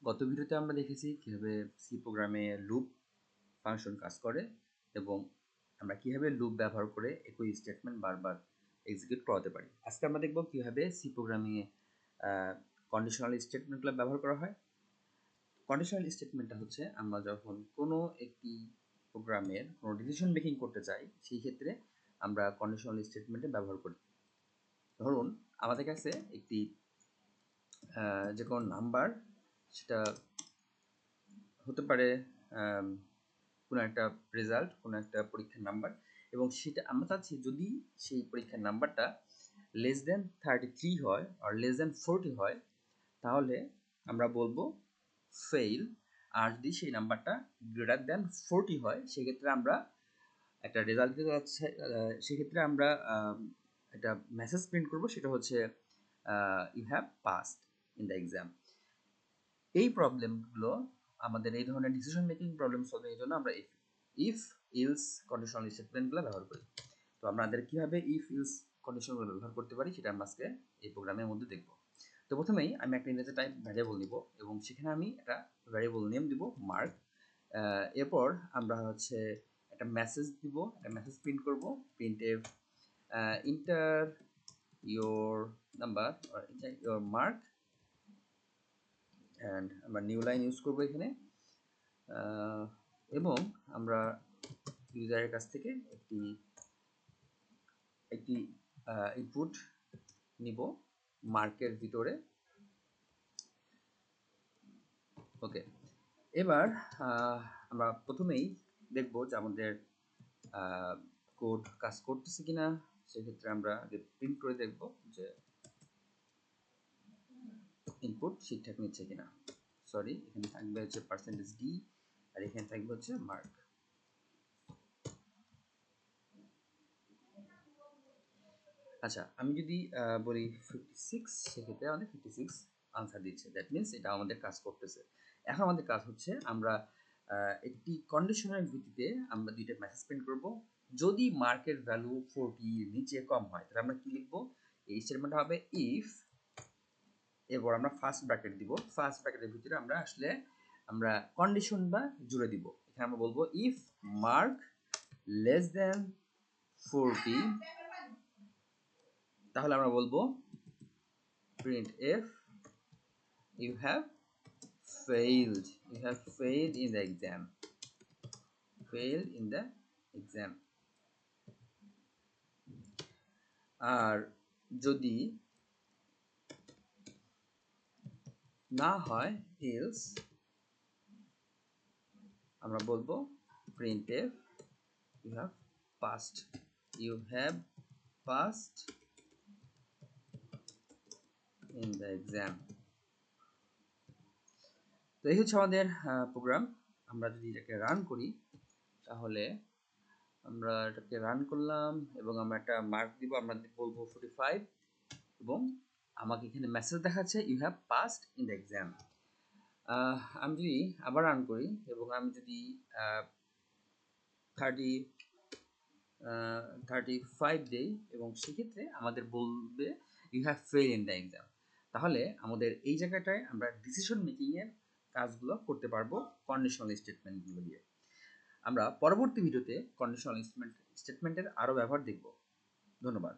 গত ভিডিওতে আমরা দেখেছি কিভাবে সি প্রোগ্রামে লুপ ফাংশন কাজ করে এবং আমরা কিভাবে লুপ ব্যবহার করে একই স্টেটমেন্ট বারবার এক্সিকিউট করাতে পারি। আজকে আমরা দেখব কিভাবে সি প্রোগ্রামিংয়ে কন্ডিশনাল স্টেটমেন্টগুলো ব্যবহার করা হয়। কন্ডিশনাল স্টেটমেন্টটা হচ্ছে আমরা যখন কোনো একটি প্রোগ্রামের কোনো ডিসিশন মেকিং করতে চাই সেই ক্ষেত্রে আমরা কন্ডিশনাল স্টেটমেন্টে ব্যবহার করি। ধরুন আমাদের কাছে একটি যে কোনো নাম্বার, সেটা হতে পারে কোনো একটা রেজাল্ট, কোনো একটা পরীক্ষার নাম্বার, এবং সেটা আমরা চাচ্ছি যদি সেই পরীক্ষার নাম্বারটা লেস দেন 33 হয় আর লেস দেন 40 হয় তাহলে আমরা বলবো ফেইল। আর যদি সেই নাম্বারটা গ্রেটার দেন 40 হয় সেক্ষেত্রে আমরা একটা রেজাল্ট দিতে যাচ্ছে, সেক্ষেত্রে আমরা একটা মেসেজ প্রিন্ট করব, সেটা হচ্ছে you have passed in the exam. এই প্রবলেমগুলো আমাদের এই ধরনের ডিসিশন মেকিং প্রবলেম সলভিং এর জন্য আমরা ইফ ইলস কন্ডিশনাল স্টেটমেন্টগুলো ব্যবহার করি। তো আমাদের কিভাবে ইফ ইলস কন্ডিশনগুলো ব্যবহার করতে পারি সেটা আমরা আজকে এই প্রোগ্রামের মধ্যে দেখব। তো প্রথমেই আমি একটা ইন্টিজার টাইপ ভ্যারিয়েবল নিব এবং সেখানে আমি একটা ভ্যারিয়েবল নেম দিব মার্ক। এরপর আমরা হচ্ছে একটা মেসেজ দিব, একটা মেসেজ প্রিন্ট করব, print F inter your number or inter your mark, and আমরা নিউ লাইন ইউজ করবো এখানে, এবং আমরা ইউজারের কাছ থেকে একটি ইনপুট নিব মার্কের ভিতরে। ওকে, এবার আমরা প্রথমেই দেখব যে আমাদের কোড কাজ করতেছে কিনা। সেক্ষেত্রে আমরা আগে প্রিন্ট করে দেখব যে ইনপুট ঠিকঠাক নিচ্ছে কিনা। সরি, এখানে থাকবে হচ্ছে %d আর এখানে থাকবে হচ্ছে মার্ক। আচ্ছা, আমি যদি বলি 56, সেক্ষেত্রে আমাদের 56 আনসার দিচ্ছে। দ্যাট মিনস এটা আমাদের কাজ করতেছে। এখন আমাদের কাজ হচ্ছে আমরা একটি কন্ডিশনের ভিত্তিতে আমরা দুইটা মেসেজ প্রিন্ট করব। যদি মার্কের ভ্যালু 40 এর নিচে কম হয় তাহলে আমরা কি লিখব? এই স্টেটমেন্টটা হবে ইফ, এরপর আমরা ফার্স্ট ব্র্যাকেট দিব। ফার্স্ট ব্র্যাকেটের ভিতরে আমরা আসলে আমরা কন্ডিশনটা জুড়ে দিব। এখানে আমরা বলবো ইফ মার্ক লেস দেন 40, তাহলে আমরা বলবো print F you have failed in the exam, failed in the exam। আর যদি না হয় else আমরা বলবো printf you have passed in the exam। তো এই হচ্ছে আমাদের প্রোগ্রাম। আমরা যদি এটাকে রান করি তাহলে আমরা এটাকে রান করলাম এবং আমরা একটা মার্ক দিব, আমরা বলবো 45, এবং আমাকে এখানে মেসেজ দেখাচ্ছে you have passed in the exam. আমি যদি আবার রান করি এবং আমি যদি 35 দেই এবং সেক্ষেত্রে আমাদের বলবে you have fail in the exam. তাহলে আমাদের এই জায়গাটায় আমরা ডিসিশন মেকিংয়ের কাজগুলো করতে পারবো কন্ডিশনাল স্টেটমেন্টগুলো দিয়ে। আমরা পরবর্তী ভিডিওতে কন্ডিশনাল স্টেটমেন্টের আরও ব্যবহার দেখব। ধন্যবাদ।